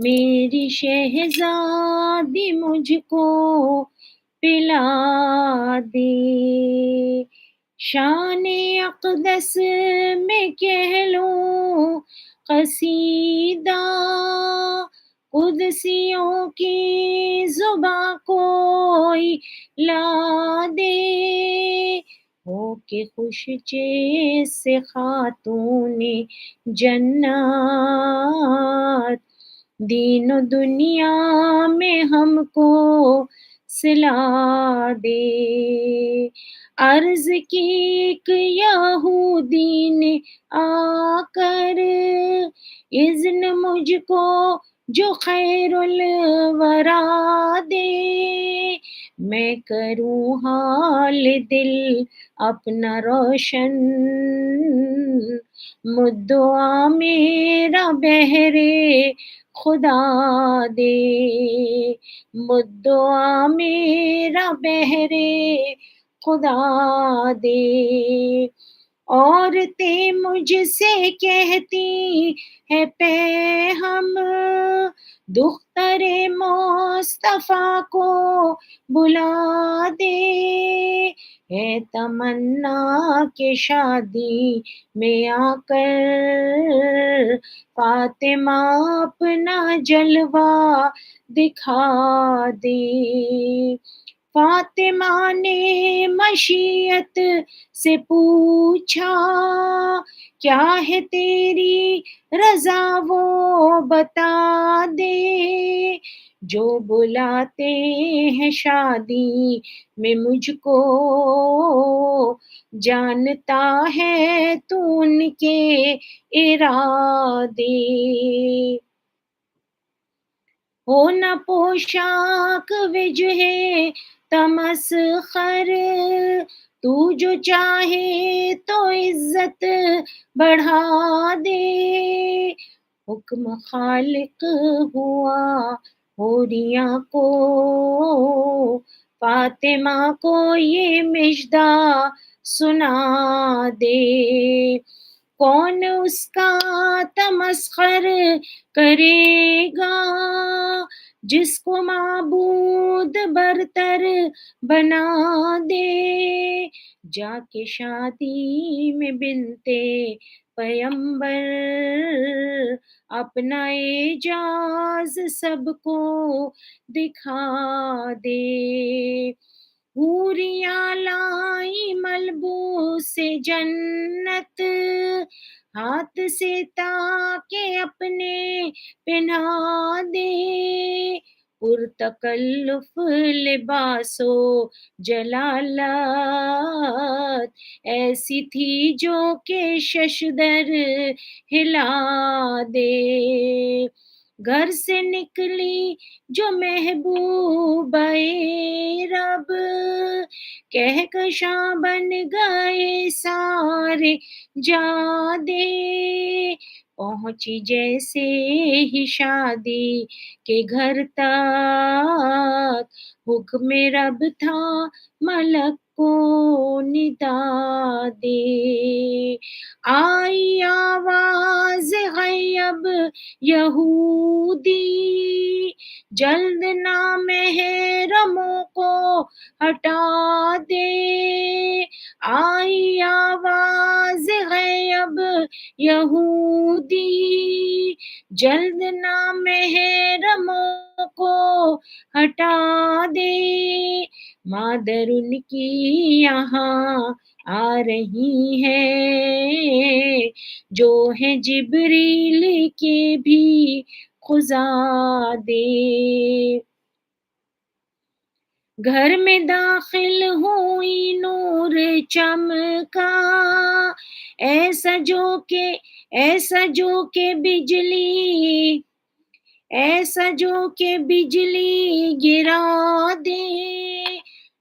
میری شہزادی مجھ کو پلا دے، شان اقدس میں کہہ لوں قصیدہ، قدسیوں کی زباں کوئی لا دے، ہو کے خوش چیز سے خاتون جنات، دین و دنیا میں ہم کو صلا دے۔ عرض کی ایک یہودی نے آ کر، اذن مجھ کو جو خیر الورا دے، میں کروں حال دل اپنا روشن، مدعا میرا بہرے خدا دے، مدعا میرا بہرے خدا دے۔ عورتیں مجھ سے کہتی ہے پہ ہم، دختر مصطفیٰ کو بلا دے، ہے تمنا کہ شادی میں آ کر فاطمہ اپنا جلوہ دکھا دے۔ فاطمہ نے مشیت سے پوچھا، کیا ہے تیری رضا وہ بتا دے، جو بلاتے ہیں شادی میں مجھ کو، جانتا ہے تو ان کے ارادے، ہو نہ پوشاک وجہ تمسخر، تو جو چاہے تو عزت بڑھا دے، حکم خالق ہوا حوریاں کو، فاطمہ کو یہ مژدہ سنا دے، کون اس کا تمسخر کرے گا، جس کو معبود برتر بنا دے، جا کے شادی میں بنتے پیمبر اپنا اعجاز سب کو دکھا دے، حوریاں لائی ملبوس جنت، ہاتھ سے تاکہ اپنے پہنا دے، پرتکلف لباس و جلالت ایسی تھی جو کہ ششدر ہلا دے، گھر سے نکلی جو محبوبہ رب، کہکشاں بن گئے سارے جادے، پہنچی جیسے ہی شادی کے گھر تک، حکم رب تھا ملک کو ندا دے، آئی آواز غیب یہودی، جلد نامحرموں کو ہٹا دے، آئی آواز غیب یہودی، جلد نامحرموں کو ہٹا دے، مادر ان کی یہاں آ رہی ہے، جو ہے جبریل کے بھی خزادے، گھر میں داخل ہوئی نور چمکا، ایسا جو کہ بجلی گرا دے،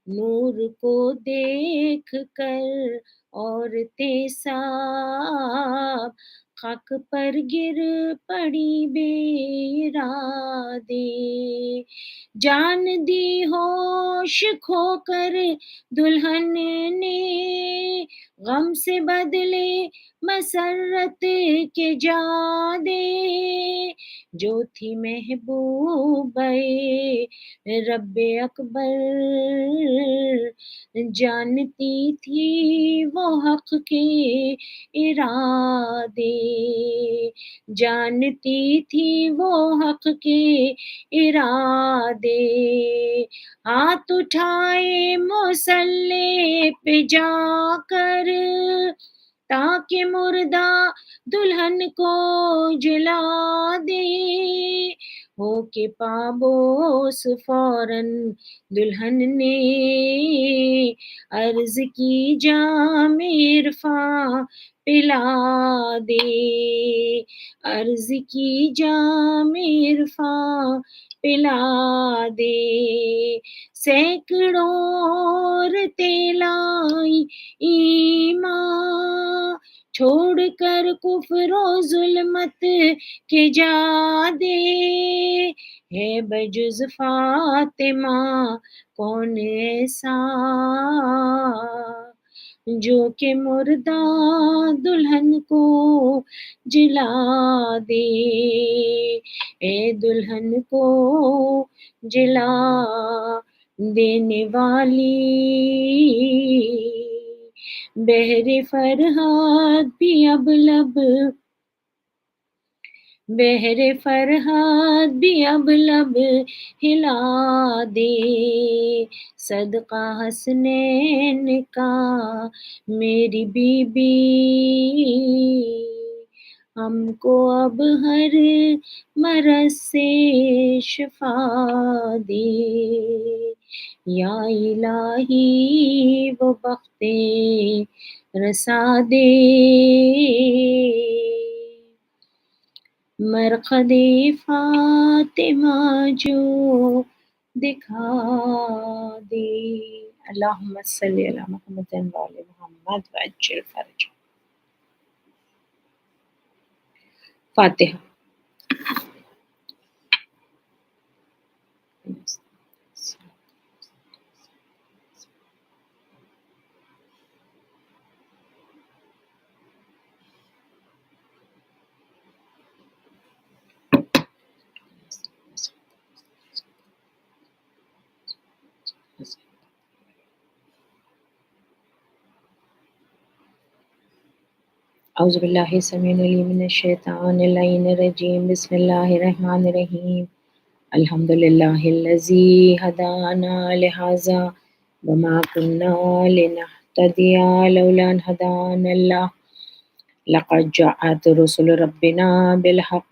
نور کو دیکھ کر عورتیں سب خاک پر گر پڑی بے ارادے، جان دی ہوش کھو کر دلہن نے، غم سے بدلے مسرت کے جادے، جو تھی محبوب رب اکبر، جانتی تھی وہ حق کے ارادے، جانتی تھی وہ حق کے ارادے، ہاتھ اٹھائے مصلی پہ جا کر تاکہ مردہ دلہن کو جلا دے، ہو کے پابوس فوراً دلہن نے عرض کی جام عرفاں پلا دے، عرض کی جام عرفاں پلا دے، سینکڑوں عورتیں لائی ایمان، چھوڑ کر کفر و ظلمت کے جادے، ہے بجز فاطمہ کون ایسا جو کہ مردہ دلہن کو جلا دے، اے دلہن کو جلا دینے والی، بہر فرحات بھی اب لب، بہر فرحات بھی اب لب ہلا دے، صدقہ حسنین کا میری بی بی، ہم کو اب ہر مرض سے شفا دے، یا الہی وہ بخت رسا دے، مرقد فاطمہ جو دکھا دے۔ اللہم صلی علی محمد و آل محمد وعجل فرجہ۔ فاتحہ۔ اعوذ باللہ السمیع العلیم من الشیطان اللعین الرجیم، بسم اللہ الرحمن الرحیم، الحمد للہ الذی ہدانا لہذا وما کنا لنہتدی لولا ان ہدانا اللہ، لقد جاءت رسل ربنا بالحق،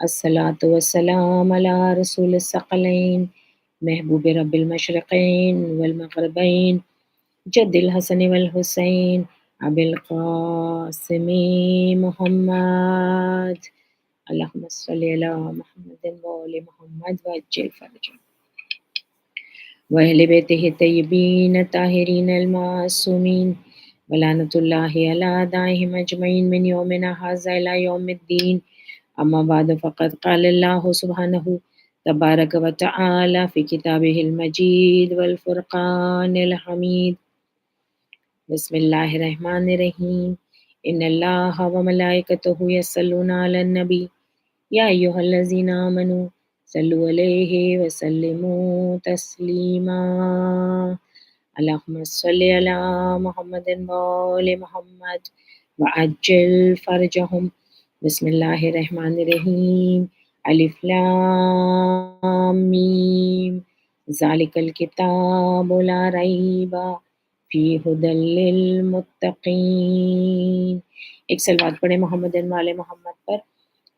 الصلاۃ والسلام علی رسول الثقلین، محبوب رب المشرقین والمغربین، جد الحسن والحسین، ابی القاسم محمد، اللہم صلی علی محمد وآل محمد وعجل فرجہ، وأہل بیتہ الطیبین الطاہرین المعصومین، ولعنۃ اللہ علی اعدائہم اجمعین من یومنا ھذا الی یوم الدین، اما بعد فقد قال اللہ سبحانہ تبارک و تعالی فی کتابہ المجید والفرقان الحمید، بسم اللہ الرحمن الرحیم، ان اللہ و ملائکتہ یصلون علی النبی، یا ایھا الذین آمنوا صلوا علیہ وسلموا تسلیما، اللہم صلی علی محمد وآل محمد وعجل فرجہم، بسم اللہ الرحمن الرحیم، الف لام میم، ذالک الکتاب لا ریب فی ھدی للمتقین۔ ایک صلوات پڑھیں محمد وآل محمد پر،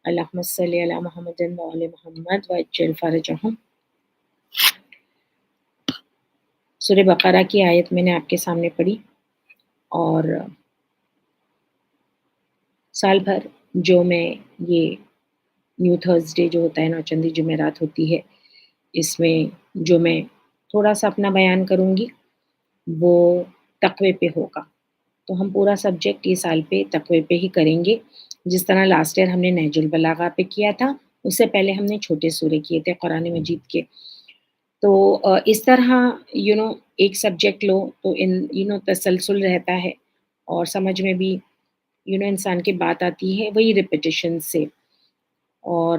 اللہم صلی علی محمد وآل محمد وعجل فرجہم۔ سورہ بقرہ کی آیت میں نے آپ کے سامنے پڑھی، اور سال بھر جو میں یہ نیو تھرسڈے جو ہوتا ہے، نوچندی جمعرات ہوتی ہے، اس میں جو میں تھوڑا سا اپنا بیان کروں گی وہ تقوی پہ ہوگا، تو ہم پورا سبجیکٹ یہ سال پہ تقوی پہ ہی کریں گے، جس طرح لاسٹ ایئر ہم نے نہج البلاغہ پہ کیا تھا، اس سے پہلے ہم نے چھوٹے سورے کیے تھے قرآن مجید کے، تو اس طرح ایک سبجیکٹ لو تو تسلسل رہتا ہے، اور سمجھ میں بھی انسان کی بات آتی ہے وہی ریپیٹیشن سے، اور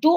2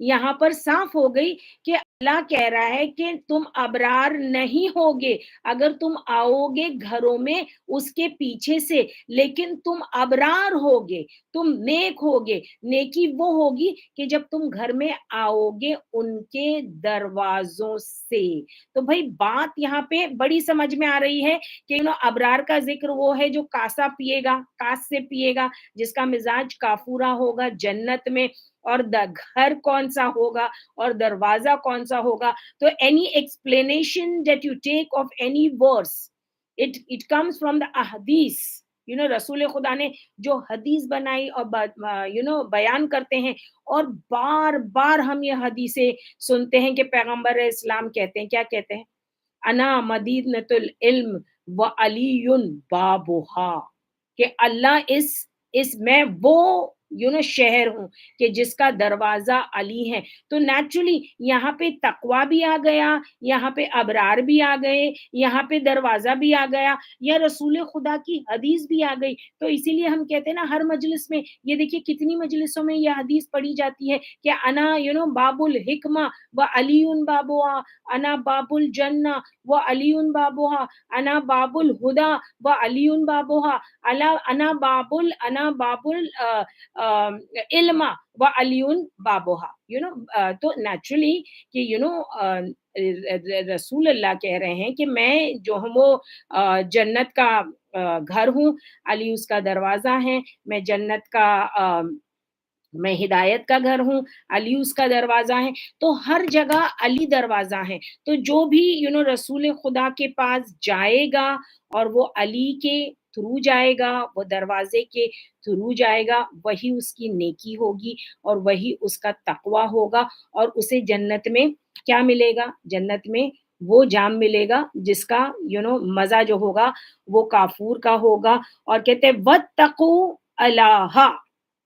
یہاں پر صاف ہو گئی کہ اللہ کہہ رہا ہے کہ تم ابرار نہیں ہوگے اگر تم آؤ گے گھروں میں اس کے پیچھے سے، لیکن تم ابرار ہوگے، تم نیک ہوگے۔ نیکی وہ ہوگی کہ جب تم گھر میں آؤ گے ان کے دروازوں سے۔ تو بھائی بات یہاں پہ بڑی سمجھ میں آ رہی ہے کہ ابرار کا ذکر وہ ہے جو کاسا پیے گا، کاس سے پیے گا، جس کا مزاج کافورا ہوگا جنت میں، اور گھر کون سا ہوگا اور دروازہ کون سا ہوگا۔ تو any explanation that you take of any verse, it comes from the ahadith. رسول خدا نے جو حدیث بنائی اور بیان کرتے ہیں، اور بار بار ہم یہ حدیثیں سنتے ہیں کہ پیغمبر اسلام کہتے ہیں، کیا کہتے ہیں؟ انا مدینۃ العلم و علی بابھا، کہ اللہ اس میں وہ شہر ہوں کہ جس کا دروازہ علی ہے۔ تو نیچرلی یہاں پہ تقوی بھی آ گیا، یہاں پہ ابرار بھی آ گئے، یہاں پہ دروازہ بھی آ گیا، یا رسول خدا کی حدیث بھی آ گئی۔ تو اسی لیے ہم کہتے ہیں نا ہر مجلس میں، یہ دیکھیے کتنی مجلسوں میں یہ حدیث پڑھی جاتی ہے کہ انا باب الحکمہ و علی بابها، انا باب الجنہ و علی بابها، انا باب الہدا و علی بابها، انا باب علم و علی بابها۔ تو نیچرلی کہ رسول اللہ کہہ رہے ہیں کہ میں جو ہوں وہ جنت کا گھر ہوں، علی اس کا دروازہ ہے، میں جنت کا میں ہدایت کا گھر ہوں، علی اس کا دروازہ ہے۔ تو ہر جگہ علی دروازہ ہے۔ تو جو بھی رسول خدا کے پاس جائے گا اور وہ علی کے تھرو جائے گا، وہ دروازے کے تھرو جائے گا، وہی اس کی نیکی ہوگی اور وہی اس کا تقوی ہوگا، اور اسے جنت میں کیا ملے گا؟ جنت میں وہ جام ملے گا جس کا مزہ جو ہوگا وہ کافور کا ہوگا۔ اور کہتے ہیں وَاتَّقُوا اللَّهَ،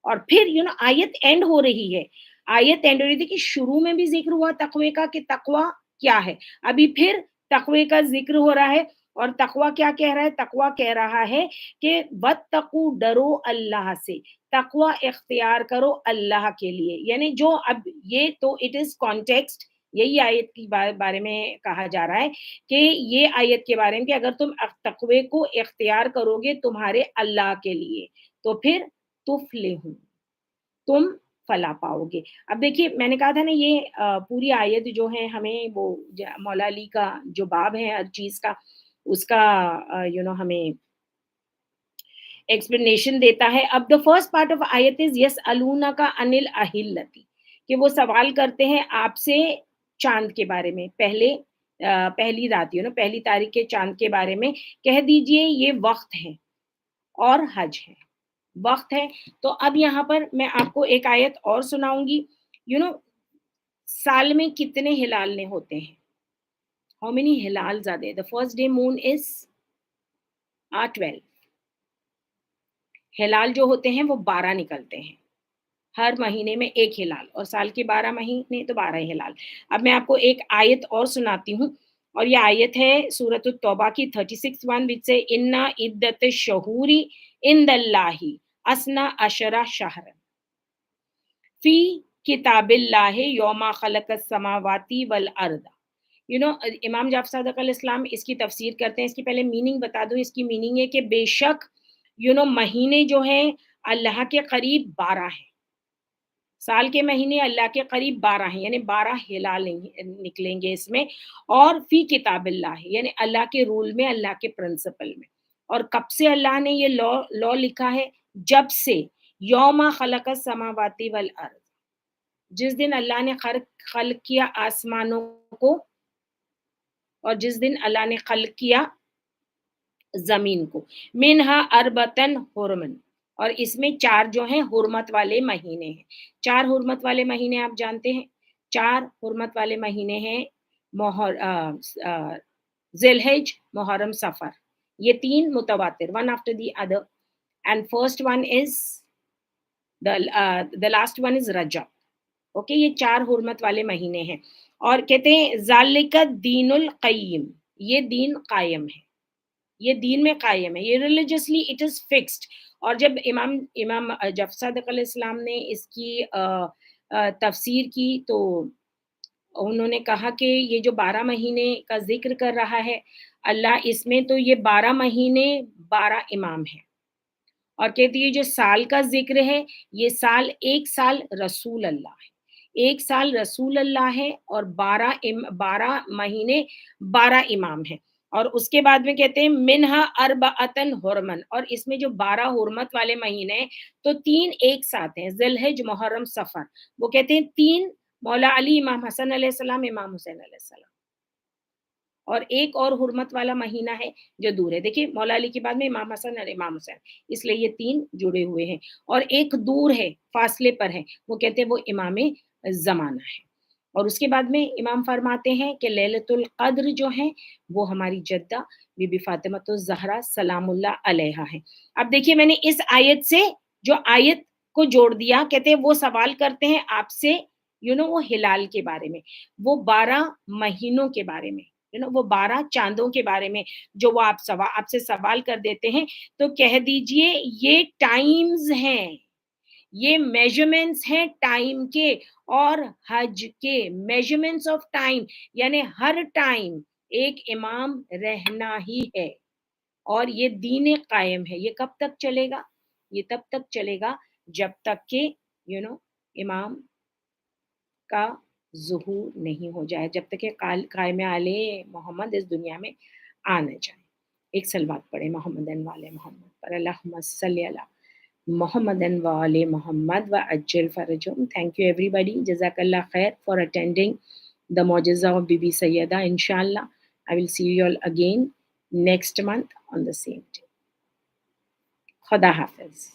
اور پھر آیت اینڈ ہو رہی ہے، آیت اینڈ ہو رہی تھی کہ شروع میں بھی ذکر ہوا تقوی کا کہ تقوی کیا ہے، ابھی پھر تقوی کا ذکر ہو رہا ہے۔ اور تقوی کیا کہہ رہا ہے؟ تقوی کہہ رہا ہے کہ وَاتَّقُوا، ڈرو اللہ سے، تقوی اختیار کرو اللہ کے لیے۔ یعنی جو اب یہ تو اٹ از کانٹیکسٹ، یہی آیت کے بارے میں کہا جا رہا ہے کہ یہ آیت کے بارے میں کہ اگر تم تقوی کو اختیار کرو گے تمہارے اللہ کے لیے تو پھر تفلحون، تم فلاح پاؤ گے۔ اب دیکھیے میں نے کہا تھا نا یہ پوری آیت جو ہے ہمیں وہ مولا علی کا جو باب ہے ہر چیز کا، اس کا ہمیں ایکسپلینیشن دیتا ہے۔ اب دا فرسٹ پارٹ آف آیت از یس الونا کا انل اہلتی، کہ وہ سوال کرتے ہیں آپ سے چاند کے بارے میں، پہلی رات پہلی تاریخ کے چاند کے بارے میں، کہہ دیجئے یہ وقت ہے اور حج ہے، وقت ہے۔ تو اب یہاں پر میں آپ کو ایک آیت اور سناؤں گی۔ سال میں کتنے ہلال نے ہوتے ہیں؟ How many hilals are there? The first day moon is 12. ہلال جو ہوتے ہیں وہ 12 نکلتے ہیں، ہر مہینے میں ایک ہلال، اور سال کے 12 مہینے تو 12 ہلال۔ اب میں آپ کو ایک آیت اور سناتی ہوں، اور یہ آیت ہے سورۃ التوبہ کی 36:1 وچ سے انا عدت الشہور عند اللہ اثنا عشر شہر فی کتاب اللہ یوم خلق السماوات والارض۔ امام جعفر صادق علیہ السلام اس کی تفسیر کرتے ہیں۔ اس کی پہلے میننگ بتا دوں، اس کی میننگ ہے کہ بے شک مہینے جو ہیں اللہ کے قریب 12 ہیں، سال کے مہینے اللہ کے قریب 12 ہیں، یعنی 12 ہلال نکلیں گے اس میں، اور فی کتاب اللہ یعنی اللہ کے رول میں، اللہ کے پرنسپل میں۔ اور کب سے اللہ نے یہ لا لکھا ہے؟ جب سے یوم خلق السماوات والارض، جس دن اللہ نے خلق کیا آسمانوں کو، اور جس دن اللہ نے خلق کیا زمین کو، منہا اربتن حرمن، اور اس میں 4 جو ہیں حرمت والے مہینے ہیں۔ 4 حرمت والے مہینے آپ جانتے ہیں، 4 حرمت والے مہینے ہیں ذی الحج، محرم، صفر، یہ 3 متواتر، one after the other، and first one is the last one is رجب۔ اوکے، یہ 4 حرمت والے مہینے ہیں، اور کہتے ہیں ذالک الدین القیم، یہ دین قائم ہے، یہ دین میں قائم ہے، یہ ریلیجسلی اٹ از فکسڈ۔ اور جب امام جعفر صادق علیہ السلام نے اس کی تفسیر کی تو انہوں نے کہا کہ یہ جو 12 مہینے کا ذکر کر رہا ہے اللہ، اس میں تو یہ 12 مہینے 12 امام ہیں، اور کہتی ہے جو سال کا ذکر ہے یہ سال، ایک سال رسول اللہ ہے، ایک سال رسول اللہ ہے، اور 12 مہینے 12 امام ہیں۔ اور اس کے بعد میں کہتے ہیں منہا اربعتن حرمن، اور اس میں جو 12 حرمت والے مہینے ہیں تو 3 ایک ساتھ ہیں، ذی الحج، محرم، صفر۔ وہ کہتے ہیں 3 مولا علی، امام حسن علیہ السلام، امام حسین علیہ السلام، اور ایک اور حرمت والا مہینہ ہے جو دور ہے۔ دیکھیے مولا علی کے بعد میں امام حسن اور امام حسین، اس لیے یہ 3 جڑے ہوئے ہیں، اور ایک دور ہے، فاصلے پر ہے، وہ کہتے ہیں وہ امام زمانہ ہے۔ اور اس کے بعد میں امام فرماتے ہیں کہ لیلۃ القدر جو ہے وہ ہماری جدہ بی بی فاطمۃ الزہرا سلام اللہ علیہا ہے۔ اب دیکھیے میں نے اس آیت سے جو آیت کو جوڑ دیا، کہتے ہیں وہ سوال کرتے ہیں آپ سے، وہ ہلال کے بارے میں، وہ 12 مہینوں کے بارے میں، وہ 12 چاندوں کے بارے میں جو وہ آپ سے سوال کر دیتے ہیں، تو کہہ دیجئے یہ ٹائمز ہیں، یہ میجرمنٹس ہیں ٹائم کے، اور حج کے میجرمنٹس آف ٹائم، یعنی ہر ٹائم ایک امام رہنا ہی ہے، اور یہ دین قائم ہے۔ یہ کب تک چلے گا؟ یہ تب تک چلے گا جب تک کہ امام کا ظہور نہیں ہو جائے، جب تک کہ قائم علیہ محمد اس دنیا میں آ نہ جائے۔ ایک سلوات پڑھے محمد والے محمد پر، اللہم صلی علی محمد وآل محمد وعجل فرجهم. Thank you everybody. Jazakallah khair for attending the Mu'jiza of Bibi Sayyada. Inshallah, I will see you all again next month on the same day. Khuda Hafiz.